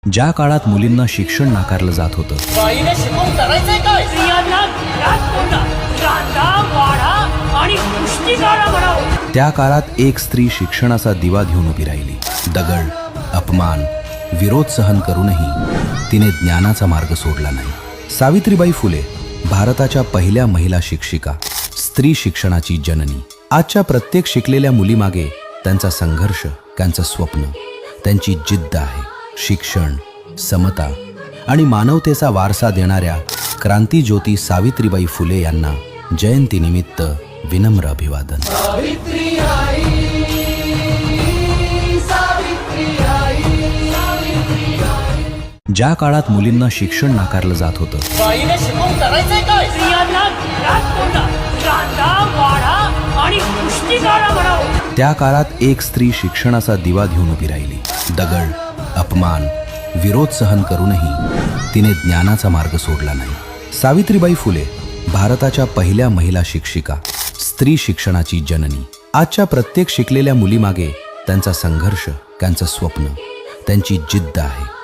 ज्या काळात मुलींना शिक्षण नाकारलं जात होतं, बाईने शिकून करायचंय काय? स्त्रियांना घरात कोंडा, कांदा वाढा आणि पुष्टिकारा म्हणावं. त्या काळात एक स्त्री शिक्षणाचा दिवा घेऊन उभी राहिली. दगड, अपमान, विरोध सहन करूनही तिने ज्ञानाचा मार्ग सोडला नाही. सावित्रीबाई फुले भारताच्या पहिल्या महिला शिक्षिका, स्त्री शिक्षणाची जननी. आजच्या प्रत्येक शिकलेल्या मुलीमागे त्यांचा संघर्ष, त्यांचं स्वप्न, त्यांची जिद्द आहे. शिक्षण, समता आणि मानवतेचा वारसा देणाऱ्या क्रांतीज्योती सावित्रीबाई फुले यांना जयंतीनिमित्त विनम्र अभिवादन. ज्या काळात मुलींना शिक्षण नाकारलं जात होतं, बाईने शिकून करायचंय काय? स्त्रियांना घरात कोंडा, कांदा वाढा आणि पुष्टिकारा म्हणावं. त्या काळात एक स्त्री शिक्षणाचा दिवा घेऊन उभी राहिली. दगड, अपमान, विरोध सहन करूनही तिने ज्ञानाचा मार्ग सोडला नाही. सावित्रीबाई फुले भारताच्या पहिल्या महिला शिक्षिका, स्त्री शिक्षणाची जननी. आजच्या प्रत्येक शिकलेल्या मुलीमागे त्यांचा संघर्ष, त्यांचं स्वप्न, त्यांची जिद्द आहे.